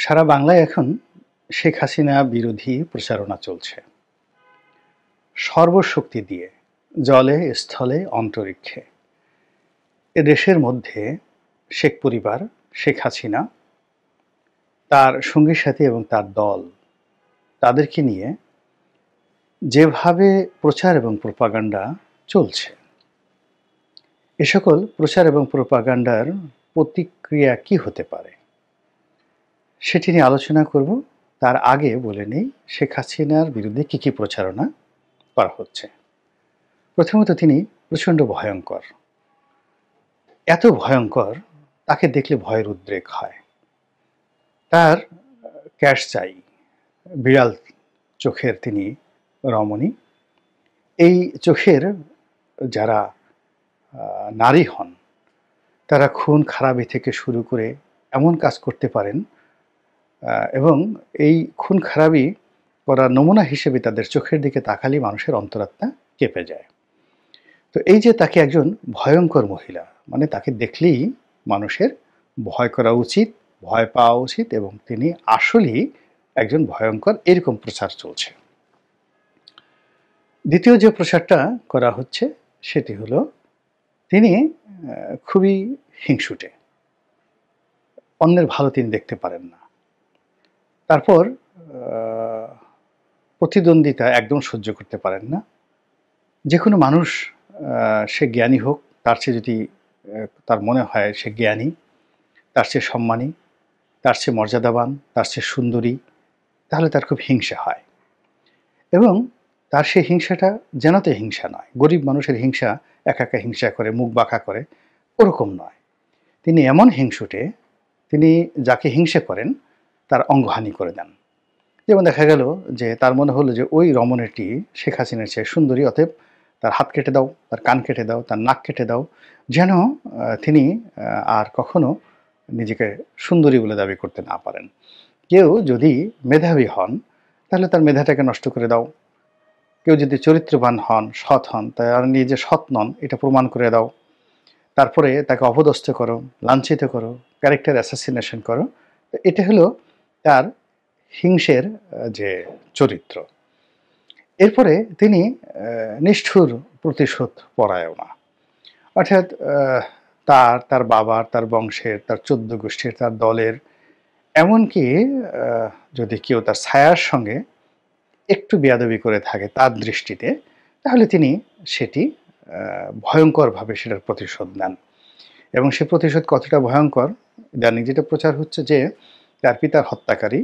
সারা বাংলায় এখন শেখ হাসিনা বিরোধী প্রচারণা চলছে সর্বশক্তি দিয়ে, জলে স্থলে অন্তরিক্ষে। দেশের মধ্যে শেখ পরিবার, শেখ হাসিনা, তার সঙ্গী সাথী এবং তার দল, তাদেরকে নিয়ে যেভাবে প্রচার এবং প্রোপাগান্ডা চলছে, এ সকল প্রচার এবং প্রোপাগান্ডার প্রতিক্রিয়া কি হতে পারে সেটি নিয়ে আলোচনা করব। তার আগে বলে নেই শেখ হাসিনার বিরুদ্ধে কী কী প্রচারণা করা হচ্ছে। প্রথমত, তিনি প্রচণ্ড ভয়ঙ্কর, এত ভয়ঙ্কর তাকে দেখলে ভয়ের উদ্রেক হয়। তার ক্যাশ চাই, বিড়াল চোখের তিনি রমণী। এই চোখের যারা নারী হন, তারা খুন খারাপি থেকে শুরু করে এমন কাজ করতে পারেন, এবং এই খুন খারাপি করার নমুনা হিসেবে তাদের চোখের দিকে তাকালেই মানুষের অন্তরাত্মা কেঁপে যায়। তো এই যে তাকে একজন ভয়ঙ্কর মহিলা, মানে তাকে দেখলেই মানুষের ভয় করা উচিত, ভয় পাওয়া উচিত, এবং তিনি আসলেই একজন ভয়ঙ্কর, এরকম প্রচার চলছে। দ্বিতীয় যে প্রচারটা করা হচ্ছে সেটি হলো তিনি খুবই হিংসুটে, অন্যের ভালো তিনি দেখতে পারেন না। তারপর প্রতিদ্বন্দ্বিতা একদম সহ্য করতে পারেন না। যে কোনো মানুষ, সে জ্ঞানী হোক, তার চেয়ে যদি তার মনে হয় সে জ্ঞানী, তার চেয়ে সম্মানী, তার চেয়ে মর্যাদাবান, তার চেয়ে সুন্দরী, তাহলে তার খুব হিংসা হয়। এবং তার সেই হিংসাটা যেনতে হিংসা নয়, গরিব মানুষের হিংসা একা একা হিংসা করে, মুখ বাঁকা করে, ওরকম নয়। তিনি এমন হিংসুটে, তিনি যাকে হিংসা করেন তার অঙ্গহানি করে দেন। যেমন দেখা গেল যে তার মনে হলো যে ওই রমণীটি শেখ হাসিনার চেয়ে সুন্দরী, অতএব তার হাত কেটে দাও, তার কান কেটে দাও, তার নাক কেটে দাও, যেন তিনি আর কখনো নিজেকে সুন্দরী বলে দাবি করতে না পারেন। কেউ যদি মেধাবী হন তাহলে তার মেধাটাকে নষ্ট করে দাও। কেউ যদি চরিত্রবান হন, সৎ হন, তার নিজে সৎ নন এটা প্রমাণ করে দাও। তারপরে তাকে অপদস্থ করো, লাঞ্ছিত করো, ক্যারেক্টার অ্যাসাসিনেশন করো। এটা হলো তার হিংসের যে চরিত্র। এরপরে তিনি নিষ্ঠুর প্রতিশোধ পরায়ণা, অর্থাৎ তার বাবার, তার বংশের, তার 14 গোষ্ঠীর, তার দলের, এমনকি যদি কেউ তার ছায়ার সঙ্গে একটু বেয়াদবি করে থাকে তার দৃষ্টিতে, তাহলে তিনি সেটি ভয়ঙ্করভাবে সেটার প্রতিশোধ নেন। এবং সে প্রতিশোধ কতটা ভয়ঙ্কর, ইদানিং যেটা প্রচার হচ্ছে যে তার পিতার হত্যাকারী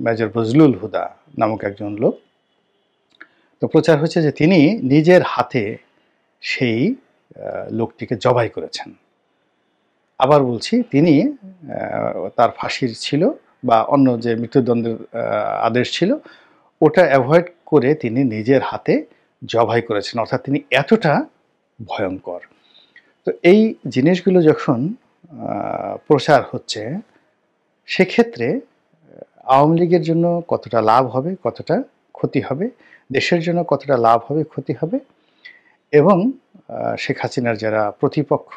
মেজর বজলুল হুদা নামক একজন লোক, তো প্রচার হচ্ছে যে তিনি নিজের হাতে সেই লোকটিকে জবাই করেছেন। আবার বলছি, তিনি তার ফাঁসির ছিল বা অন্য যে মৃত্যুদণ্ডের আদেশ ছিল ওটা অ্যাভয়েড করে তিনি নিজের হাতে জবাই করেছেন, অর্থাৎ তিনি এতটা ভয়ঙ্কর। তো এই জিনিসগুলো যখন প্রচার হচ্ছে, সেক্ষেত্রে আওয়ামী লীগের জন্য কতটা লাভ হবে, কতটা ক্ষতি হবে, দেশের জন্য কতটা লাভ হবে, ক্ষতি হবে, এবং শেখ হাসিনার যারা প্রতিপক্ষ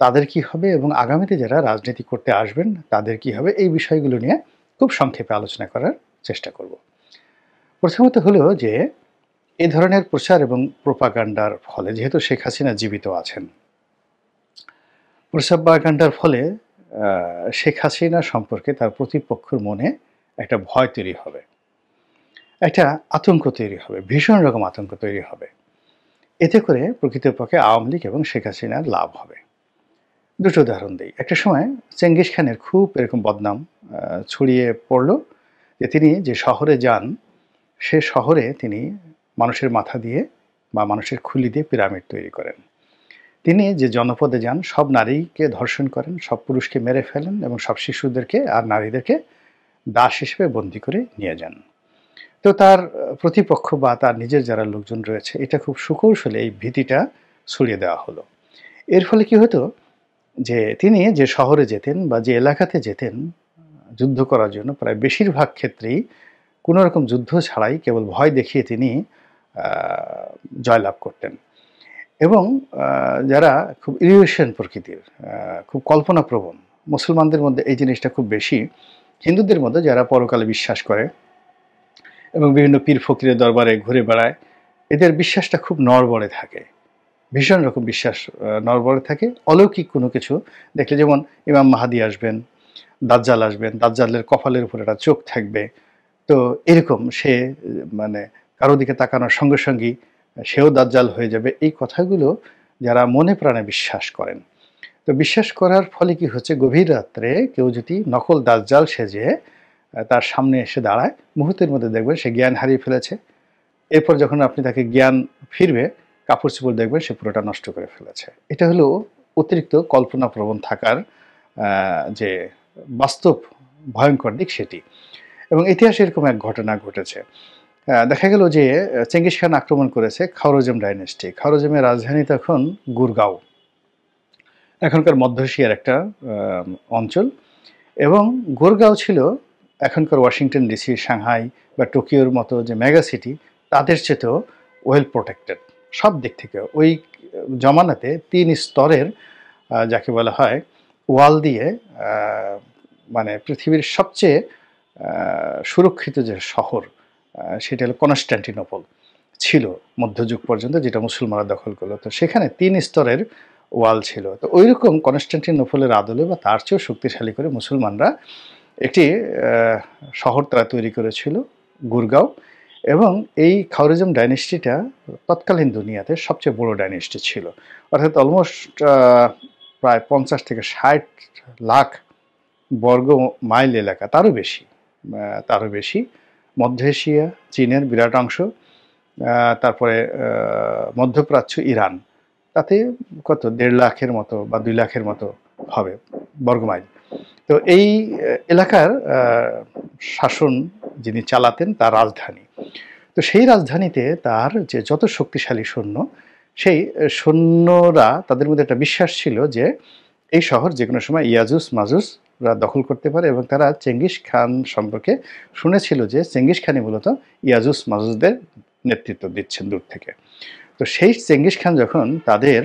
তাদের কি হবে, এবং আগামীতে যারা রাজনীতি করতে আসবেন তাদের কি হবে, এই বিষয়গুলো নিয়ে খুব সংক্ষেপে আলোচনা করার চেষ্টা করব। প্রথমত হলো যে এই ধরনের প্রচার এবং প্রোপাগান্ডার ফলে, যেহেতু শেখ হাসিনা জীবিত আছেন, প্রোপাগান্ডার ফলে শেখ হাসিনা সম্পর্কে তার প্রতিপক্ষের মনে একটা ভয় তৈরি হবে, একটা আতঙ্ক তৈরি হবে, ভীষণ রকম আতঙ্ক তৈরি হবে। এতে করে প্রকৃতপক্ষে আওয়ামী লীগ এবং শেখ হাসিনার লাভ হবে। দুটো উদাহরণ দিই। একটা সময় চেঙ্গিস খানের খুব এরকম বদনাম ছড়িয়ে পড়ল যে তিনি যে শহরে যান, সে শহরে তিনি মানুষের মাথা দিয়ে বা মানুষের খুলি দিয়ে পিরামিড তৈরি করেন। তিনি যে জনপদে যান সব নারীকে ধর্ষণ করেন, সব পুরুষকে মেরে ফেলেন, এবং সব শিশুদেরকে আর নারীদেরকে দাস হিসেবে বন্দী করে নিয়ে যান। তো তার প্রতিপক্ষ বা তার নিজের যারা লোকজন রয়েছে, এটা খুব সুকৌশলে এই ভীতিটা ছড়িয়ে দেওয়া হলো। এর ফলে কি হতো যে তিনি যে শহরে যেতেন বা যে এলাকাতে যেতেন যুদ্ধ করার জন্য, প্রায় বেশিরভাগ ক্ষেত্রেই কোনো রকম যুদ্ধ ছাড়াই কেবল ভয় দেখিয়ে তিনি জয়লাভ করতেন। এবং যারা খুব ইলিউশন প্রকৃতির, খুব কল্পনাপ্রবণ, মুসলমানদের মধ্যে এই জিনিসটা খুব বেশি। হিন্দুদের মধ্যে যারা পরকালে বিশ্বাস করে এবং বিভিন্ন পীর ফকিরের দরবারে ঘুরে বেড়ায়, এদের বিশ্বাসটা খুব নড়বড়ে থাকে। ভীষণ রকম বিশ্বাস নড়বড়ে থাকে। অলৌকিক কোনো কিছু দেখলে, যেমন ইমাম মাহাদি আসবেন, দাজ্জাল আসবেন, দাজ্জালের কপালের উপর একটা চোখ থাকবে। তো এরকম সে মানে কারো দিকে তাকানোর সঙ্গে সঙ্গেই সেও দাজ্জাল হয়ে যাবে। এই কথাগুলো যারা মনে প্রাণে বিশ্বাস করেন, তো বিশ্বাস করার ফলে কি হচ্ছে, গভীর রাত্রে কেউ যদি নকল দাজ্জাল সেজে তার সামনে এসে দাঁড়ায়, মুহূর্তের মধ্যে দেখবেন সে জ্ঞান হারিয়ে ফেলেছে। এরপর যখন আপনি তাকে জ্ঞান ফিরবে, কাপড় চোপড় দেখবেন সে পুরোটা নষ্ট করে ফেলেছে। এটা হলো অতিরিক্ত কল্পনাপ্রবণ থাকার যে বাস্তব ভয়ঙ্কর দিক সেটি। এবং ইতিহাসে এরকম এক ঘটনা ঘটেছে। দেখা গেল যে চেঙ্গিস খান আক্রমণ করেছে খাওরজম ডাইনেস্টি। খাওরজমের রাজধানী তখন গুরগাঁও, এখনকার মধ্য এশিয়ার একটা অঞ্চল। এবং গুরগাঁও ছিল এখনকার ওয়াশিংটন ডিসি, সাংহাই বা টোকিওর মতো যে মেগা সিটি, তাদের চেয়েও ওয়েল প্রোটেক্টেড সব দিক থেকে। ওই জমানাতে ৩ স্তরের যাকে বলা হয় ওয়াল দিয়ে মানে পৃথিবীর সবচেয়ে সুরক্ষিত যে শহর সেটা হলো কনস্ট্যান্টিনোপল ছিল মধ্যযুগ পর্যন্ত, যেটা মুসলমানরা দখল করলো। তো সেখানে ৩ স্তরের ওয়াল ছিল। তো ওই রকম কনস্ট্যান্টিনোপলের আদলে বা তার চেয়েও শক্তিশালী করে মুসলমানরা একটি শহর তারা তৈরি করেছিল, গুরগাঁও। এবং এই খাওয়ারিজম ডাইনেস্টিটা তৎকালীন দুনিয়াতে সবচেয়ে বড় ডাইনেস্টি ছিল। অর্থাৎ অলমোস্ট প্রায় ৫০ থেকে ৬০ লাখ বর্গ মাইল এলাকা, তারও বেশি। মধ্য এশিয়া, চীনের বিরাট অংশ, তারপরে মধ্যপ্রাচ্য, ইরান, তাতে কত ১.৫ লাখের মতো বা ২ লাখের মতো হবে বর্গমাইল। তো এই এলাকার শাসন যিনি চালাতেন তার রাজধানী। তো সেই রাজধানীতে তার যে যত শক্তিশালী সৈন্য, সেই সৈন্যরা তাদের মধ্যে একটা বিশ্বাস ছিল যে এই শহর যে কোনো সময় ইয়াজুজ মাজুজরা দখল করতে পারে। এবং তারা চেঙ্গিস খান সম্পর্কে শুনেছিল যে চেঙ্গিস খানই মূলত ইয়াজুজ মাজুজদের নেতৃত্ব দিচ্ছেন দূর থেকে। তো সেই চেঙ্গিস খান যখন তাদের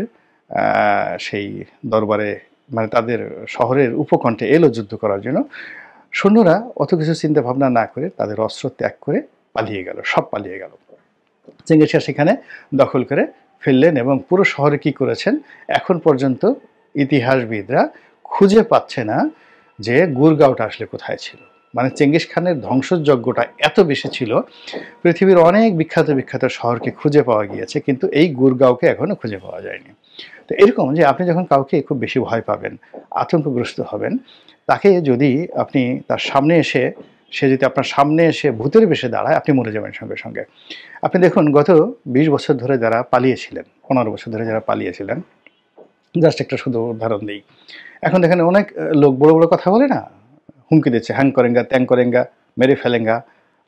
সেই দরবারে মানে তাদের শহরের উপকণ্ঠে এলো যুদ্ধ করার জন্য, সৈন্যরা অত কিছু চিন্তা ভাবনা না করে তাদের অস্ত্র ত্যাগ করে পালিয়ে গেল, সব পালিয়ে গেল। চেঙ্গিস খান সেখানে দখল করে ফেললেন এবং পুরো শহরে কি করেছেন এখন পর্যন্ত ইতিহাসবিদরা খুঁজে পাচ্ছে না যে গুরগাঁওটা আসলে কোথায় ছিল। মানে চেঙ্গিস খানের ধ্বংসযজ্ঞটা এত বেশি ছিল, পৃথিবীর অনেক বিখ্যাত বিখ্যাত শহরকে খুঁজে পাওয়া গিয়েছে, কিন্তু এই গুরগাঁওকে এখনো খুঁজে পাওয়া যায়নি। তো এরকম যে আপনি যখন কাউকে খুব বেশি ভয় পাবেন, আতঙ্কগ্রস্ত হবেন, তাকে যদি আপনি তার সামনে এসে সে যদি আপনার সামনে এসে ভূতের বেশে দাঁড়ায়, আপনি মরে যাবেন সঙ্গে সঙ্গে। আপনি দেখুন গত ২০ বছর ধরে যারা পালিয়েছিলেন, ১৫ বছর ধরে যারা পালিয়েছিলেন, জাস্ট একটা শুধু উদাহরণ দিই। এখন দেখেন অনেক লোক বড় বড় কথা বলে না, হুমকি দিচ্ছে, হ্যাং করেঙ্গা, ত্যাং করেঙ্গা, মেরে ফেলেঙ্গা,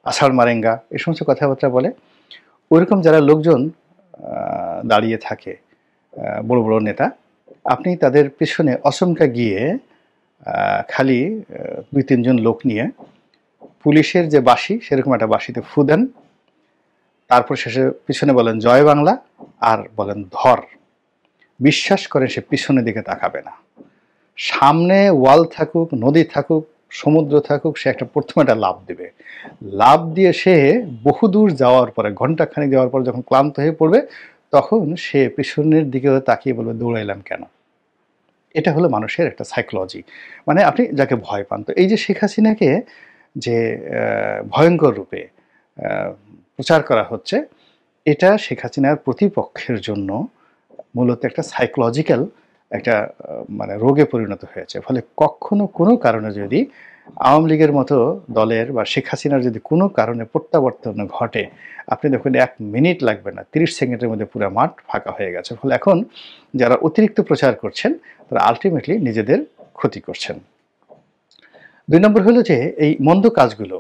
আষাঢ় মারেঙ্গা, এই সমস্ত কথাবার্তা বলে। ওইরকম যারা লোকজন দাঁড়িয়ে থাকে, বড় বড় নেতা, আপনি তাদের পিছনে অচমকা গিয়ে খালি ২-৩ জন লোক নিয়ে পুলিশের যে বাঁশি সেরকম একটা বাঁশিতে ফু দেন, তারপর শেষে পিছনে বলেন জয় বাংলা আর বলেন ধর। বিশ্বাস করে সে পিছনের দিকে তাকাবে না। সামনে ওয়াল থাকুক, নদী থাকুক, সমুদ্র থাকুক, সে প্রথমে একটা লাফ দেবে। লাফ দিয়ে সে বহুদূর যাওয়ার পরে, ঘন্টাখানেক যাওয়ার পর যখন ক্লান্ত হয়ে পড়বে, তখন সে পিছনের দিকে তাকিয়ে বলবে দৌড়াইলাম কেন। এটা হলো মানুষের একটা সাইকোলজি, মানে আপনি যাকে ভয় পান। তো এই যে শেখ হাসিনাকে যে ভয়ঙ্কর রূপে প্রচার করা হচ্ছে, এটা শেখ হাসিনার প্রতিপক্ষের জন্য মূলত একটা সাইকোলজিক্যাল একটা মানে রোগে পরিণত হয়েছে। ফলে কখনো কোনো কারণে যদি আওয়ামী লীগের মতো দলের বা শেখ হাসিনার যদি কোনো কারণে প্রত্যাবর্তন ঘটে, আপনি দেখুন ১ মিনিট লাগবে না, ৩০ সেকেন্ডের মধ্যে পুরো মাঠ ফাঁকা হয়ে গেছে। ফলে এখন যারা অতিরিক্ত প্রচার করছেন তারা আলটিমেটলি নিজেদের ক্ষতি করছেন। ২ নম্বর হলো যে এই মন্দ কাজগুলো,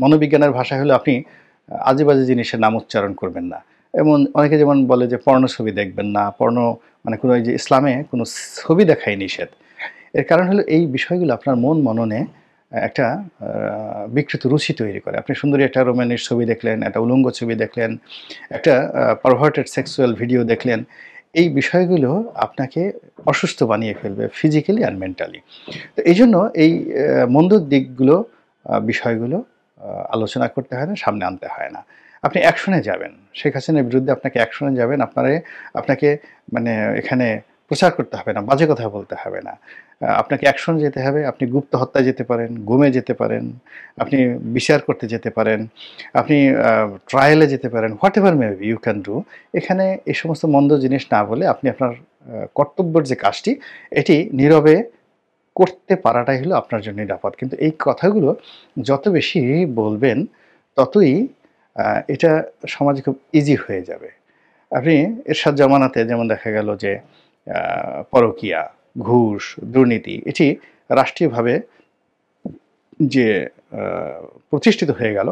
মনোবিজ্ঞানের ভাষায় হলো আপনি আজে বাজে জিনিসের নাম উচ্চারণ করবেন না। এমন অনেকে যেমন বলে যে পর্ণ ছবি দেখবেন না, মানে কোনো যে ইসলামে কোনো ছবি দেখাই নিষেধ। এর কারণ হলো এই বিষয়গুলো আপনার মন মননে একটা বিকৃত রুচি তৈরি করে। আপনি সুন্দরী একটা রোমান্টিক ছবি দেখলেন, একটা উলঙ্গ ছবি দেখলেন, একটা পারভার্টেড সেক্সুয়াল ভিডিও দেখলেন, এই বিষয়গুলো আপনাকে অসুস্থ বানিয়ে ফেলবে ফিজিক্যালি আর মেন্টালি। তো এইজন্য এই মন্দ দিকগুলো বিষয়গুলো আলোচনা করতে হয় না, সামনে আনতে হয় না। আপনি অ্যাকশনে যাবেন। শেখ হাসিনার বিরুদ্ধে আপনাকে অ্যাকশনে যাবেন। আপনাকে মানে এখানে প্রচার করতে হবে না, বাজে কথা বলতে হবে না। আপনাকে অ্যাকশনে যেতে হবে। আপনি গুপ্ত হত্যায় যেতে পারেন, গুমে যেতে পারেন, আপনি বিচার করতে যেতে পারেন, আপনি ট্রায়ালে যেতে পারেন। Whatever may be you can do. এখানে এই সমস্ত মন্দ জিনিস না বলে আপনি আপনার কর্তব্যের যে কাজটি এটি নীরবে করতে পারাটাই হলো আপনার জন্য নিরাপদ। কিন্তু এই কথাগুলো যত বেশি বলবেন ততই এটা সমাজে খুব ইজি হয়ে যাবে। আপনি এরশাদ জামানাতে যেমন দেখা গেল যে পরকীয়া, ঘুষ, দুর্নীতি এটি রাষ্ট্রীয়ভাবে যে আ প্রতিষ্ঠিত হয়ে গেল,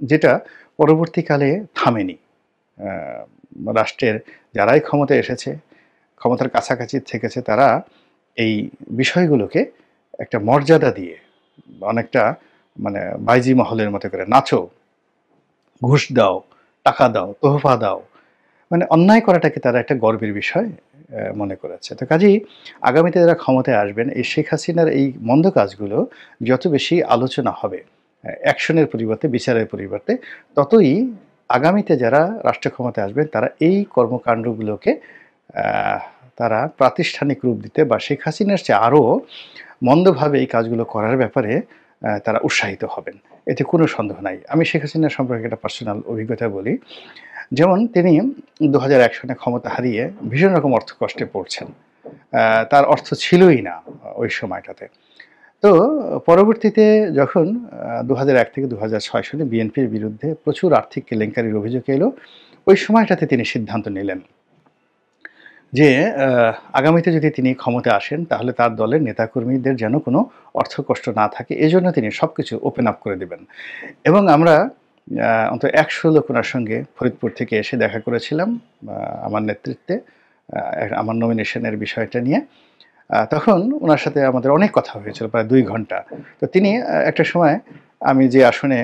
যেটা পরবর্তীকালে থামেনি। আ রাষ্ট্রের যারাই ক্ষমতায় এসেছে, ক্ষমতার কাছাকাছি থেকেছে তারা এই বিষয়গুলোকে একটা মর্যাদা দিয়ে অনেকটা মানে বাইজি মহলের মতো করে নাচো, ঘুষ দাও, টাকা দাও, তোহফা দাও। মানে অন্যায় করাটাকে তারা একটা গর্বের বিষয় মনে করেছে। তো কাজেই আগামীতে যারা ক্ষমতায় আসবেন এই শেখ হাসিনার এই মন্দ কাজগুলো যত বেশি আলোচনা হবে, অ্যাকশনের পরিবর্তে, বিচারের পরিবর্তে, ততই আগামীতে যারা রাষ্ট্র ক্ষমতায় আসবেন তারা এই কর্মকাণ্ডগুলোকে আহ, তারা প্রাতিষ্ঠানিক রূপ দিতে বা শেখ হাসিনার চেয়ে আরও মন্দভাবে এই কাজগুলো করার ব্যাপারে তারা উৎসাহিত হবেন। এতে কোনো সন্দেহ নাই। আমি শেখ হাসিনা সম্পর্কে একটা পার্সোনাল অভিজ্ঞতা বলি। যেমন তিনি ২০০১ সনে ক্ষমতা হারিয়ে ভীষণ রকম অর্থকষ্টে পড়ছেন। তার অর্থ ছিলই না ওই সময়টাতে। তো পরবর্তীতে যখন ২০০১ থেকে ২০০৬ সনে বিএনপির বিরুদ্ধে প্রচুর আর্থিক কেলেঙ্কারির অভিযোগ এলো, ওই সময়টাতে তিনি সিদ্ধান্ত নিলেন যে আগামীতে যদি তিনি ক্ষমতায় আসেন তাহলে তার দলের নেতাকর্মীদের যেন কোনো অর্থকষ্ট না থাকে। এজন্য তিনি সবকিছু ওপেন আপ করে দিবেন। এবং আমরা অন্তত ১০০ লোক উনার সঙ্গে ফরিদপুর থেকে এসে দেখা করেছিলাম আমার নেতৃত্বে আমার নমিনেশনের বিষয়টা নিয়ে। তখন উনার সাথে আমাদের অনেক কথা হয়েছিল প্রায় ২ ঘন্টা। তো তিনি একটা সময় আমি যে আসনে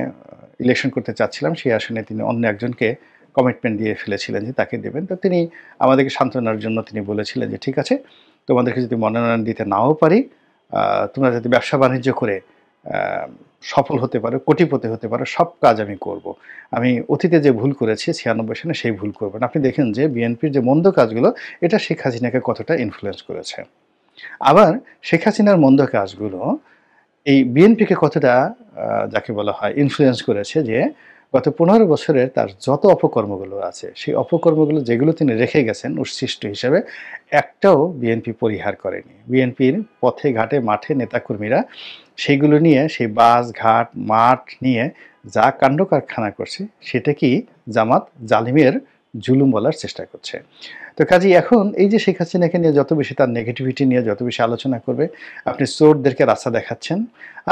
ইলেকশন করতে চাচ্ছিলাম সেই আসনে তিনি অন্য একজনকে কমিটমেন্ট দিয়ে ফেলেছিলেন যে তাকে দেবেন। তো তিনি আমাদেরকে সান্ত্বনার জন্য তিনি বলেছিলেন যে, "ঠিক আছে, তোমাদেরকে যদি মনোনয়ন দিতে নাও পারি, তোমরা যদি ব্যবসা-বাণিজ্য করে আ সফল হতে পারো, কোটিপতি হতে পারো, সব কাজ আমি করব। আমি অতীতে যে ভুল করেছি ৯৬ সনে সেই ভুল করব না।" আপনি দেখেন যে বিএনপির যে মন্দ কাজগুলো এটা শেখ হাসিনাকে কতটা ইনফ্লুয়েন্স করেছে। আবার শেখ হাসিনার মন্দ কাজগুলো এই বিএনপিকে কতটা যাকে বলা হয় ইনফ্লুয়েন্স করেছে যে গত ১৫ বছরের তার যত অপকর্মগুলো আছে, সেই অপকর্মগুলো যেগুলো তিনি রেখে গেছেন উচ্ছিষ্ট হিসেবে, একটাও বিএনপি পরিহার করেনি। বিএনপির পথে ঘাটে মাঠে নেতাকর্মীরা সেইগুলো নিয়ে সেই বাস, ঘাট, মাঠ নিয়ে যা কাণ্ডকারখানা করছে সেটাকেই জামাত জালিমের জুলুম বলার চেষ্টা করছে। তো কাজেই এখন এই যে শেখ হাসিনাকে নিয়ে যত বেশি তার নেগেটিভিটি নিয়ে যত বেশি আলোচনা করবে, আপনি চোরদেরকে রাস্তা দেখাচ্ছেন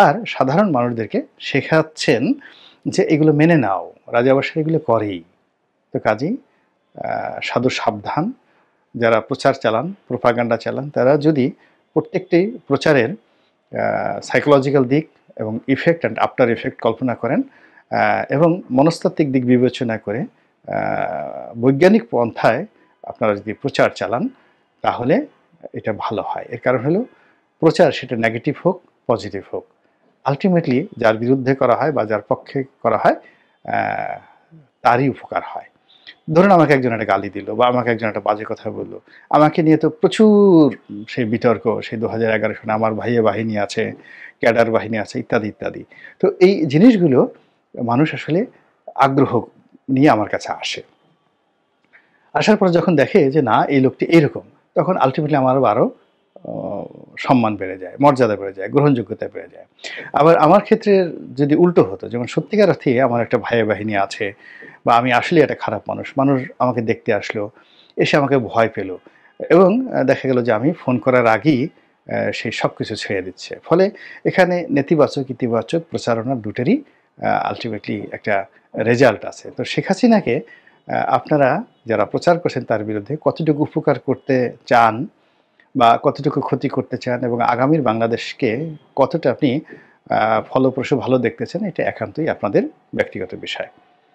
আর সাধারণ মানুষদেরকে শেখাচ্ছেন যে এগুলো মেনে নাও। রাজাবাদশাহ এগুলো করেই। তো কাজেই সাধু সাবধান, যারা প্রচার চালান, প্রোপাগান্ডা চালান তারা যদি প্রত্যেকটি প্রচারের সাইকোলজিক্যাল দিক এবং ইফেক্ট অ্যান্ড আফটার ইফেক্ট কল্পনা করেন এবং মনস্তাত্ত্বিক দিক বিবেচনা করে বৈজ্ঞানিক পন্থায় আপনারা যদি প্রচার চালান তাহলে এটা ভালো হয়। এর কারণ হলো প্রচার সেটা নেগেটিভ হোক, পজিটিভ হোক। আল্টিমেটলি যার বিরুদ্ধে করা হয় বা যার পক্ষে করা হয় তারই উপকার হয়। ধরুন আমাকে একজন একটা গালি দিল বা আমাকে একজন একটা বাজে কথা বলল। আমাকে নিয়ে তো প্রচুর সেই বিতর্ক সেই ২০১১ সনে আমার ভাইয়ে বাহিনী আছে, ক্যাডার বাহিনী আছে ইত্যাদি, ইত্যাদি। তো এই জিনিসগুলো মানুষ আসলে আগ্রহ নিয়ে আমার কাছে আসে। আসার পরে যখন দেখে যে না এই লোকটি এইরকম, তখন আল্টিমেটলি আমার আরও অ সম্মান বেড়ে যায়, মর্যাদা বেড়ে যায়, গ্রহণযোগ্যতা বেড়ে যায়। আবার আমার ক্ষেত্রে যদি উল্টো হতো, যেমন সত্যিকার অর্থেই আমার একটা ভাইয়ে বাহিনী আছে বা আমি আসলেই একটা খারাপ মানুষ। মানুষ আমাকে দেখতে আসলো, এসে আমাকে ভয় পেল এবং দেখা গেল যে আমি ফোন করার আগেই সে সবকিছু ছেড়ে দিচ্ছে। ফলে এখানে নেতিবাচক, ইতিবাচক প্রচারণা দুটোরই আল্টিমেটলি একটা রেজাল্ট আছে। তো শেখ হাসিনাকে আপনারা যারা প্রচার করছেন তার বিরুদ্ধে কতটুকু উপকার করতে চান বা কতটুকু ক্ষতি করতে চান এবং আগামীর বাংলাদেশকে কতটা আপনি ফলপ্রসূ ভালো দেখতে চান এটা একান্তই আপনাদের ব্যক্তিগত বিষয়।